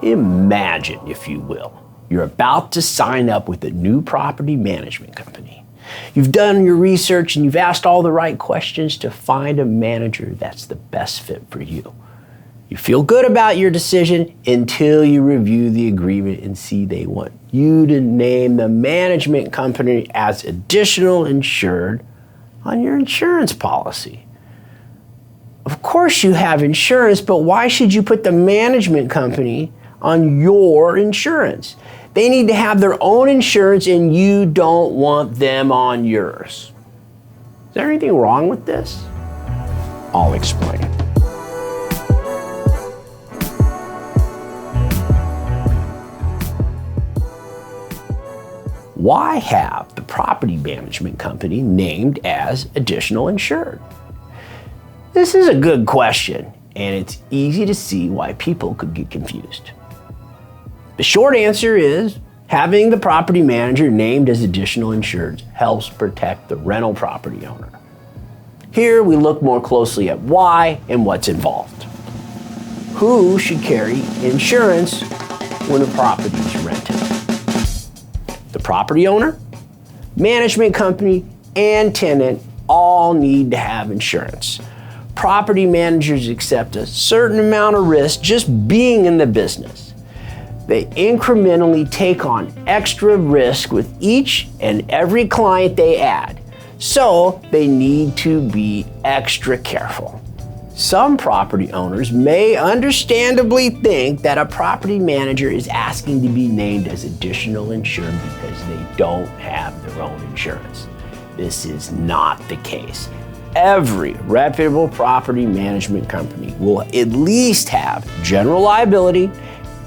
Imagine, if you will, you're about to sign up with a new property management company. You've done your research and you've asked all the right questions to find a manager that's the best fit for you. You feel good about your decision until you review the agreement and see they want you to name the management company as additional insured on your insurance policy. Of course you have insurance, but why should you put the management company on your insurance? They need to have their own insurance and you don't want them on yours. Is there anything wrong with this? I'll explain. Why have the property management company named as additional insured? This is a good question, and it's easy to see why people could get confused. The short answer is having the property manager named as additional insured helps protect the rental property owner. Here we look more closely at why and what's involved. Who should carry insurance when a property is rented? The property owner, management company, and tenant all need to have insurance. Property managers accept a certain amount of risk just being in the business. They incrementally take on extra risk with each and every client they add, so they need to be extra careful. Some property owners may understandably think that a property manager is asking to be named as additional insured because they don't have their own insurance. This is not the case. Every reputable property management company will at least have general liability,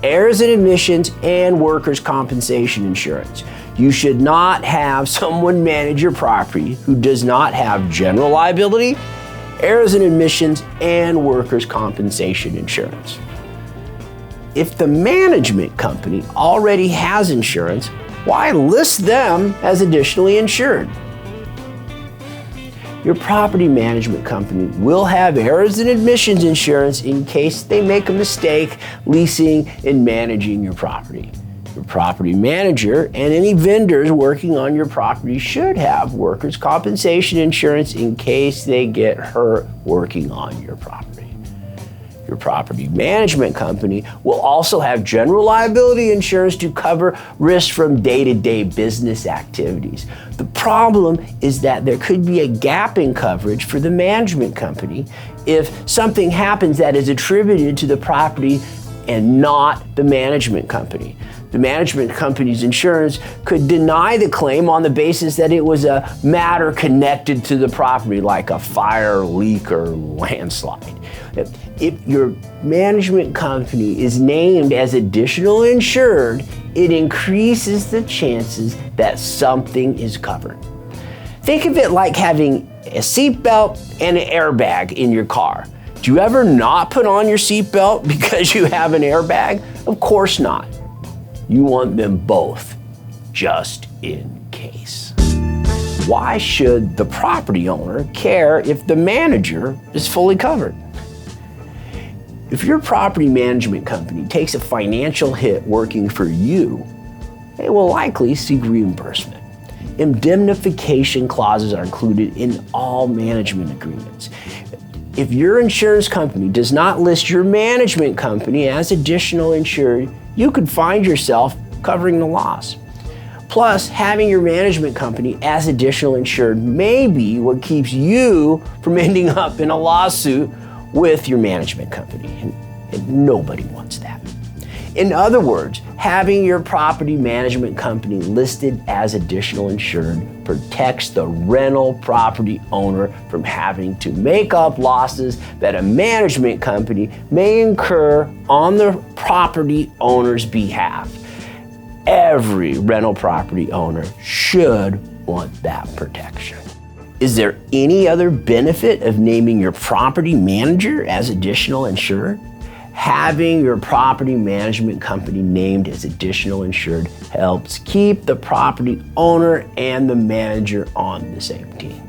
errors and omissions, and workers' compensation insurance. You should not have someone manage your property who does not have general liability, errors and omissions, and workers' compensation insurance. If the management company already has insurance, why list them as additionally insured? Your property management company will have errors and omissions insurance in case they make a mistake leasing and managing your property. Your property manager and any vendors working on your property should have workers' compensation insurance in case they get hurt working on your property. Your property management company will also have general liability insurance to cover risks from day-to-day business activities. The problem is that there could be a gap in coverage for the management company if something happens that is attributed to the property and not the management company. The management company's insurance could deny the claim on the basis that it was a matter connected to the property, like a fire, leak, or landslide. If your management company is named as additional insured, it increases the chances that something is covered. Think of it like having a seatbelt and an airbag in your car. Do you ever not put on your seatbelt because you have an airbag? Of course not. You want them both, just in case. Why should the property owner care if the manager is fully covered? If your property management company takes a financial hit working for you, they will likely seek reimbursement. Indemnification clauses are included in all management agreements. If your insurance company does not list your management company as additional insured, you could find yourself covering the loss. Plus, having your management company as additional insured may be what keeps you from ending up in a lawsuit with your management company, and nobody wants that. In other words, having your property management company listed as additional insured protects the rental property owner from having to make up losses that a management company may incur on the property owner's behalf. Every rental property owner should want that protection. Is there any other benefit of naming your property manager as additional insured? Having your property management company named as additional insured helps keep the property owner and the manager on the same team.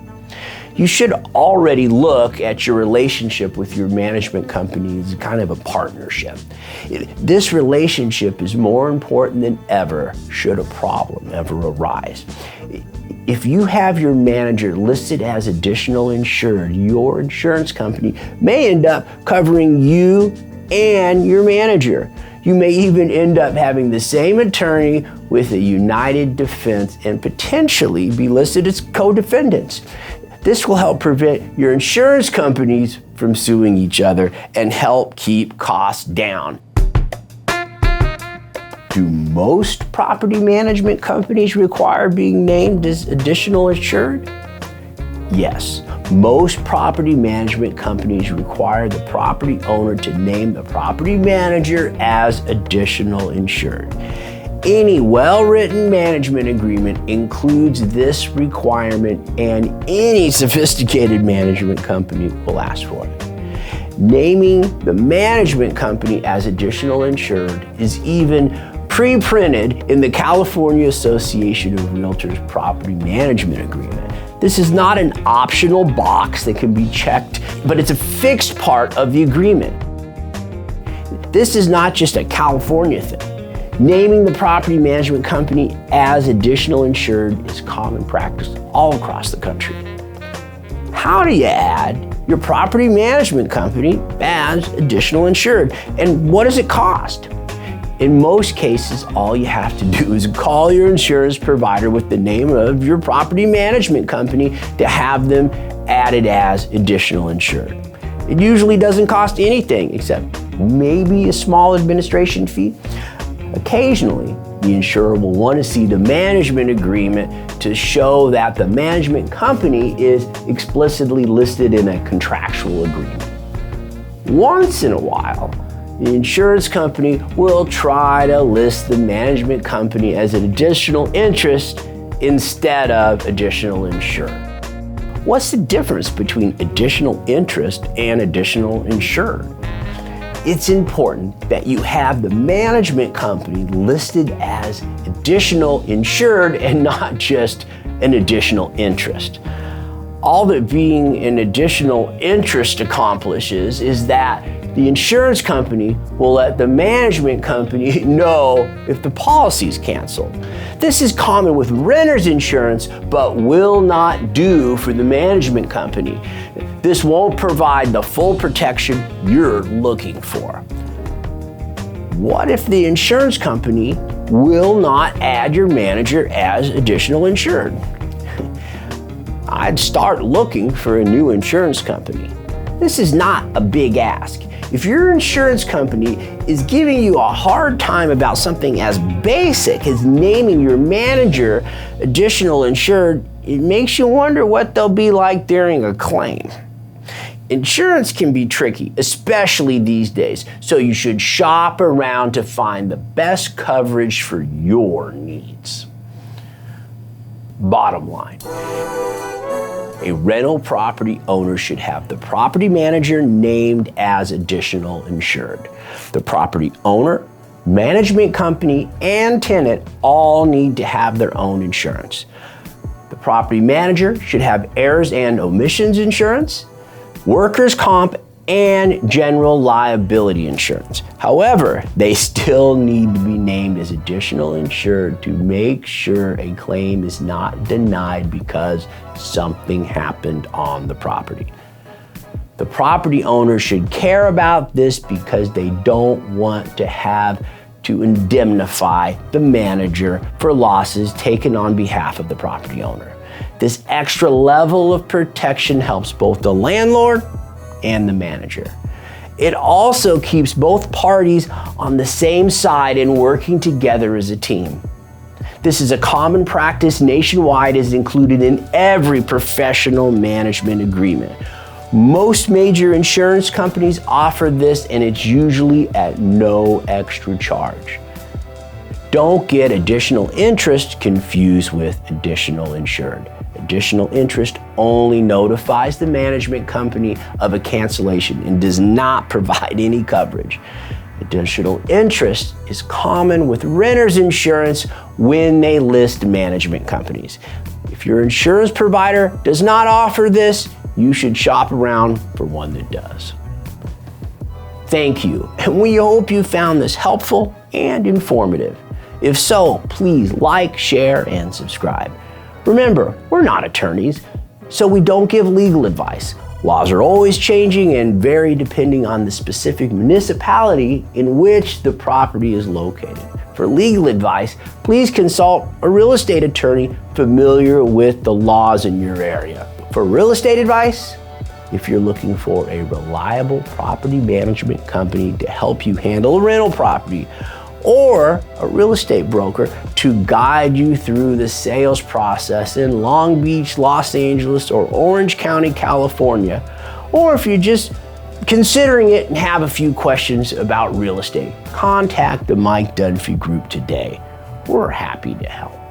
You should already look at your relationship with your management company as kind of a partnership. This relationship is more important than ever should a problem ever arise. If you have your manager listed as additional insured, your insurance company may end up covering you and your manager. You may even end up having the same attorney with a united defense and potentially be listed as co-defendants. This will help prevent your insurance companies from suing each other and help keep costs down. Do most property management companies require being named as additional insured? Yes, most property management companies require the property owner to name the property manager as additional insured. Any well-written management agreement includes this requirement, and any sophisticated management company will ask for it. Naming the management company as additional insured is even pre-printed in the California Association of Realtors Property Management Agreement. This is not an optional box that can be checked, but it's a fixed part of the agreement. This is not just a California thing. Naming the property management company as additional insured is common practice all across the country. How do you add your property management company as additional insured, and what does it cost? In most cases, all you have to do is call your insurance provider with the name of your property management company to have them added as additional insured. It usually doesn't cost anything except maybe a small administration fee. Occasionally, the insurer will want to see the management agreement to show that the management company is explicitly listed in a contractual agreement. Once in a while, the insurance company will try to list the management company as an additional interest instead of additional insured. What's the difference between additional interest and additional insured? It's important that you have the management company listed as additional insured and not just an additional interest. All that being an additional interest accomplishes is that the insurance company will let the management company know if the policy is canceled. This is common with renter's insurance, but will not do for the management company. This won't provide the full protection you're looking for. What if the insurance company will not add your manager as additional insured? I'd start looking for a new insurance company. This is not a big ask. If your insurance company is giving you a hard time about something as basic as naming your manager additional insured, it makes you wonder what they'll be like during a claim. Insurance can be tricky, especially these days, so you should shop around to find the best coverage for your needs. Bottom line. A rental property owner should have the property manager named as additional insured. The property owner, management company, and tenant all need to have their own insurance. The property manager should have errors and omissions insurance, workers' comp, and general liability insurance. However, they still need to be named as additional insured to make sure a claim is not denied because something happened on the property. The property owner should care about this because they don't want to have to indemnify the manager for losses taken on behalf of the property owner. This extra level of protection helps both the landlord and the manager. It also keeps both parties on the same side and working together as a team. This is a common practice nationwide, is included in every professional management agreement. Most major insurance companies offer this, and it's usually at no extra charge. Don't get additional interest confused with additional insured. Additional interest only notifies the management company of a cancellation and does not provide any coverage. Additional interest is common with renter's insurance when they list management companies. If If your insurance provider does not offer this, you should shop around for one that does. Thank you, and we hope you found this helpful and informative. If so, please like, share, and subscribe. Remember, we're not attorneys, so we don't give legal advice. Laws are always changing and vary depending on the specific municipality in which the property is located. For legal advice, please consult a real estate attorney familiar with the laws in your area. For real estate advice, if you're looking for a reliable property management company to help you handle a rental property, or a real estate broker to guide you through the sales process in Long Beach, Los Angeles, or Orange County, California, or if you're just considering it and have a few questions about real estate, contact the Mike Dunphy Group today. We're happy to help.